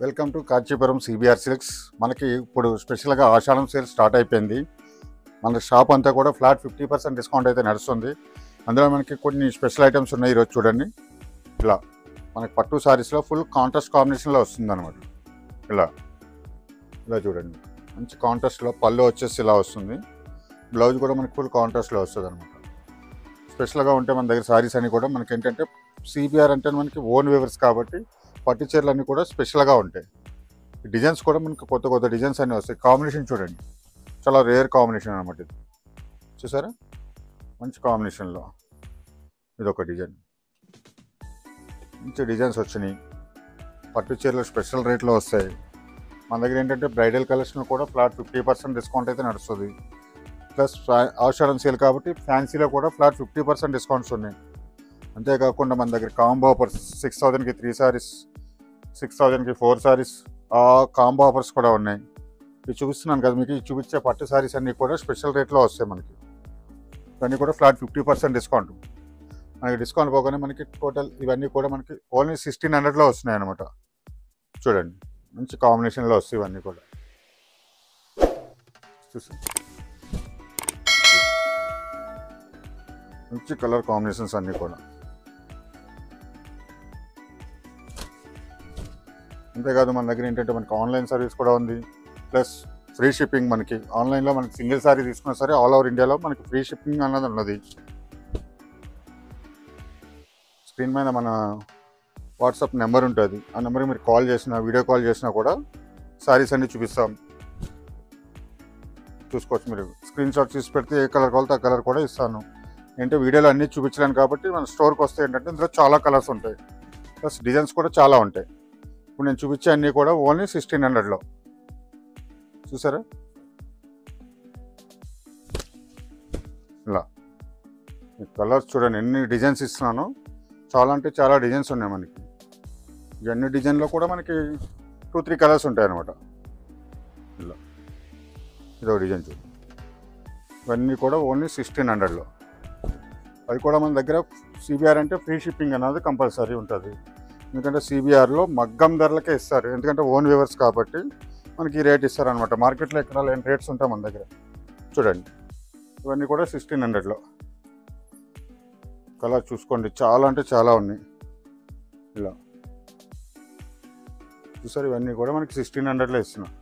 Welcome to Kanchipuram CBR silks. మనకి ఇప్పుడు స్పెషల్గా ఆషాఢం సేల్ స్టార్ట్ అయిపోయింది. మన షాప్ అంతా కూడా ఫ్లాట్ 50% డిస్కౌంట్ అయితే నడుస్తుంది. అందులో మనకి కొన్ని స్పెషల్ ఐటమ్స్ ఉన్నాయి. ఈరోజు చూడండి, ఇలా మనకి పట్టు సారీస్లో ఫుల్ కాంట్రాస్ట్ కాంబినేషన్లో వస్తుంది అనమాట. ఇలా ఇలా చూడండి, మంచి కాంట్రాస్ట్లో పళ్ళు వచ్చేసి ఇలా వస్తుంది. బ్లౌజ్ కూడా మనకి ఫుల్ కాంట్రాస్ట్లో వస్తుంది అనమాట. స్పెషల్గా ఉంటే మన దగ్గర సారీస్ అన్నీ కూడా మనకి ఏంటంటే సిబిఆర్ అంటే మనకి ఓన్ వేవర్స్ కాబట్టి పట్టు చీరలు అన్నీ కూడా స్పెషల్గా ఉంటాయి. డిజైన్స్ కూడా మనకి కొత్త కొత్త డిజైన్స్ అన్నీ వస్తాయి. కాంబినేషన్ చూడండి, చాలా రేర్ కాంబినేషన్ అనమాట. ఇది చూసారా, మంచి కాంబినేషన్లో ఇది ఒక డిజైన్. మంచి డిజైన్స్ వచ్చినాయి. పట్టు చీరలు స్పెషల్ రేట్లో వస్తాయి. మన దగ్గర ఏంటంటే బ్రైడల్ కలెక్షన్ కూడా ఫ్లాట్ 50% డిస్కౌంట్ అయితే నడుస్తుంది. ప్లస్ ఆషాఢం సేల్ కాబట్టి ఫ్యాన్సీలో కూడా ఫ్లాట్ 50% డిస్కౌంట్స్ ఉన్నాయి. అంతేకాకుండా మన దగ్గర కాంబో ఆఫర్స్ 6000కి 3 సారీస్, 6000కి 4 సారీస్, ఆ కాంబో ఆఫర్స్ కూడా ఉన్నాయి. ఇవి చూపిస్తున్నాను కదా మీకు. చూపించే పట్టు సారీస్ అన్నీ కూడా స్పెషల్ రేట్లో వస్తాయి మనకి. ఇవన్నీ కూడా ఫ్లాట్ 50% డిస్కౌంట్. మనకి డిస్కౌంట్ పోగానే మనకి టోటల్ ఇవన్నీ కూడా మనకి ఓన్లీ 1600లో వస్తున్నాయి అనమాట. చూడండి, మంచి కాంబినేషన్లో వస్తాయి ఇవన్నీ కూడా. చూసి మంచి కలర్ కాంబినేషన్స్ అన్నీ కూడా. అంతేకాదు మన దగ్గర ఏంటంటే మనకి ఆన్లైన్ సర్వీస్ కూడా ఉంది. Plus free shipping. మనకి ఆన్లైన్లో మనకి సింగిల్ సారీ తీసుకున్నా సరే ఆల్ ఓవర్ ఇండియాలో మనకి ఫ్రీ షిప్పింగ్ అన్నది ఉన్నది. స్క్రీన్ మీద మన వాట్సాప్ నెంబర్ ఉంటుంది. ఆ నెంబర్కి మీరు కాల్ చేసినా, వీడియో కాల్ చేసినా కూడా సారీస్ అన్నీ చూపిస్తాం. చూసుకోవచ్చు. మీరు స్క్రీన్ షాట్ తీసి పెడితే ఏ కలర్ కావాలితే ఆ కలర్ కూడా ఇస్తాను. ఏంటంటే వీడియోలో అన్నీ చూపించలేను కాబట్టి మన స్టోర్కి వస్తే ఏంటంటే ఇందులో చాలా కలర్స్ ఉంటాయి. ప్లస్ డిజైన్స్ కూడా చాలా ఉంటాయి. ఇప్పుడు నేను చూపించే అన్నీ కూడా ఓన్లీ 1600లో. చూసారా, ఇలా కలర్స్ చూడండి, ఎన్ని డిజైన్స్ ఇస్తున్నాను. చాలా అంటే చాలా డిజైన్స్ ఉన్నాయి మనకి. ఇవన్నీ డిజైన్లో కూడా మనకి 2-3 కలర్స్ ఉంటాయి అన్నమాట. ఇలా ఇదో డిజైన్ చూడండి. ఇవన్నీ కూడా ఓన్లీ 1600లో. అది కూడా మన దగ్గర సిబిఆర్ అంటే ఫ్రీ షిప్పింగ్ అనేది కంపల్సరీ ఉంటుంది. ఎందుకంటే సిబిఆర్లో మగ్గం ధరలకే ఇస్తారు. ఎందుకంటే ఓన్ వేవర్స్ కాబట్టి మనకి ఈ రేట్ ఇస్తారనమాట. మార్కెట్లో ఎక్కడ లేని రేట్స్ ఉంటాయి మన దగ్గర. చూడండి, ఇవన్నీ కూడా 1600లో. కలర్ చూసుకోండి, చాలా అంటే చాలా ఉన్నాయి. ఇలా చూసారు, ఇవన్నీ కూడా మనకి 1600లో ఇస్తున్నాం.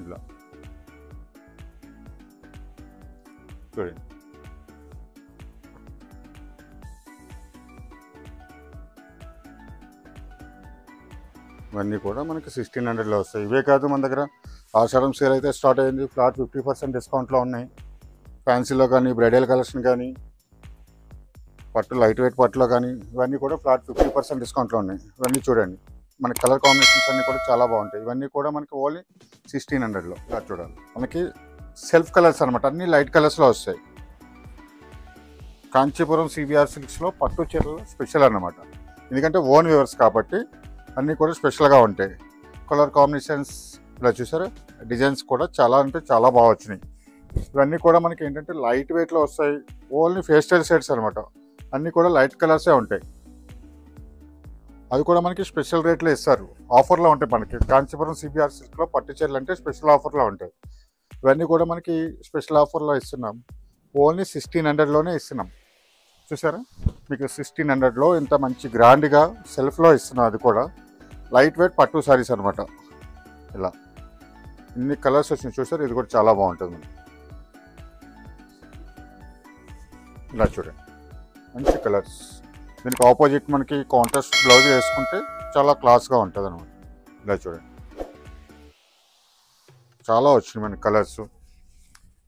ఇలా చూడండి, ఇవన్నీ కూడా మనకి 1600లో వస్తాయి. ఇవే కాదు, మన దగ్గర ఆషాఢం సేల్ అయితే స్టార్ట్ అయింది. ఫ్లాట్ 50% డిస్కౌంట్లో ఉన్నాయి. ఫ్యాన్సీలో కానీ, బ్రైడల్ కలెక్షన్ కానీ, పట్టు లైట్ వెయిట్ పట్టులో కానీ ఇవన్నీ కూడా ఫ్లాట్ 50% డిస్కౌంట్లో ఉన్నాయి. ఇవన్నీ చూడండి, మనకి కలర్ కాంబినేషన్స్ అన్నీ కూడా చాలా బాగుంటాయి. ఇవన్నీ కూడా మనకి ఓన్లీ 1600లో. ఇలా చూడాలి, మనకి సెల్ఫ్ కలర్స్ అనమాట. అన్ని లైట్ కలర్స్లో వస్తాయి. కాంచీపురం సిబిఆర్ సిల్క్స్లో పట్టు చీరలు స్పెషల్ అన్నమాట. ఎందుకంటే ఓన్ వేవర్స్ కాబట్టి అన్నీ కూడా స్పెషల్గా ఉంటాయి. కలర్ కాంబినేషన్స్ ఇలా చూసారా, డిజైన్స్ కూడా చాలా అంటే చాలా బాగా వచ్చినాయి. ఇవన్నీ కూడా మనకి ఏంటంటే లైట్ వెయిట్లో వస్తాయి. ఓన్లీ ఫేస్టల్ షేడ్స్ అనమాట. అన్నీ కూడా లైట్ కలర్సే ఉంటాయి. అది కూడా మనకి స్పెషల్ రేట్లో ఇస్తారు. ఆఫర్లో ఉంటాయి మనకి. కాంచీపురం సిబిఆర్ సిల్క్లో పట్టు చీరలు అంటే స్పెషల్ ఆఫర్లో ఉంటాయి. ఇవన్నీ కూడా మనకి స్పెషల్ ఆఫర్లో ఇస్తున్నాం. ఓన్లీ 1600లోనే ఇస్తున్నాం. చూసారా, మీకు 1600లో ఇంత మంచి గ్రాండ్గా సెల్ఫ్లో ఇస్తున్నాం. అది కూడా లైట్ వెయిట్ పట్టు సారీస్ అనమాట. ఇలా ఇన్ని కలర్స్ వచ్చినాయి చూసారు. ఇది కూడా చాలా బాగుంటుంది మనకి. ఇలా చూడండి, మంచి కలర్స్. దీనికి ఆపోజిట్ మనకి కాంట్రాస్ట్ బ్లౌజ్ వేసుకుంటే చాలా క్లాస్గా ఉంటుంది అనమాట. ఇలా చూడండి, చాలా వచ్చినాయి మనకి కలర్స్.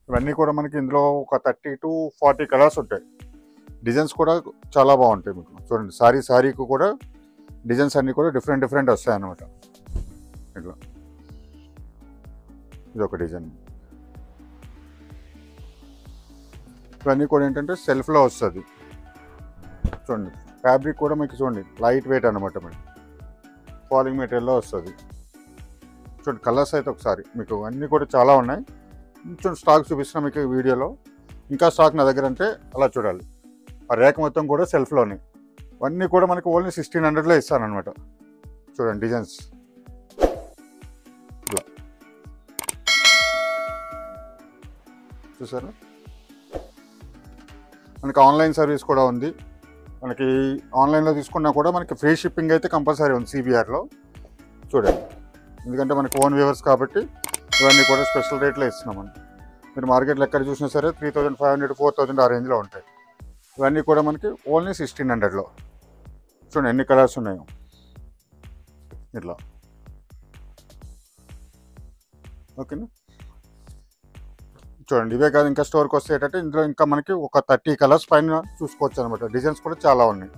ఇవన్నీ కూడా మనకి ఇందులో ఒక 30 to 40 కలర్స్ ఉంటాయి. డిజైన్స్ కూడా చాలా బాగుంటాయి మీకు. చూడండి, సారీకి కూడా డిజైన్స్ అన్నీ కూడా డిఫరెంట్ వస్తాయి అన్నమాట. ఇట్లా ఇది ఒక డిజైన్. ఇవన్నీ కూడా ఏంటంటే సెల్ఫ్లో వస్తుంది. చూడండి, ఫ్యాబ్రిక్ కూడా మీకు చూడండి లైట్ వెయిట్ అనమాట. మనకి ఫాలింగ్ మెటీరియల్లో వస్తుంది. చూడండి, కలర్స్ అయితే ఒకసారి మీకు అన్నీ కూడా చాలా ఉన్నాయి. కొంచెం స్టాక్ చూపిస్తున్నా మీకు వీడియోలో. ఇంకా స్టాక్ నా దగ్గర అంటే అలా చూడాలి. ఆ రేక్ మొత్తం కూడా సెల్ఫ్లోనే. ఇవన్నీ కూడా మనకి ఓన్లీ 1600లో ఇస్తానమాట. చూడండి డిజైన్స్ ఇలా చూసారా. మనకి ఆన్లైన్ సర్వీస్ కూడా ఉంది. మనకి ఆన్లైన్లో తీసుకున్నా కూడా మనకి ఫ్రీ షిప్పింగ్ అయితే కంపల్సరీ ఉంది సిబిఆర్లో. చూడండి, ఎందుకంటే మనకి ఓన్ వ్యూవర్స్ కాబట్టి ఇవన్నీ కూడా స్పెషల్ రేట్లో ఇస్తున్నామండి. మీరు మార్కెట్లో ఎక్కడ చూసినా సరే 3500 4000 ఆ రేంజ్లో ఉంటాయి. ఇవన్నీ కూడా మనకి ఓన్లీ 1600లో. చూడండి ఎన్ని కలర్స్ ఉన్నాయో ఇట్లా. ఓకేనా, చూడండి ఇవే కాదు, ఇంకా స్టోర్కి వస్తే ఏంటంటే ఇందులో ఇంకా మనకి ఒక 30 కలర్స్ పైన చూసుకోవచ్చు అనమాట. డిజైన్స్ కూడా చాలా ఉన్నాయి.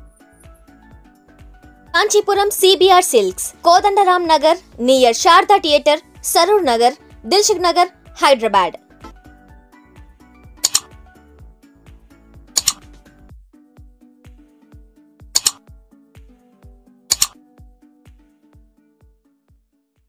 Kanchipuram CBR silks, Kodandaram Nagar near Sharada theatre, Saroor Nagar, Dilsukh Nagar, Hyderabad.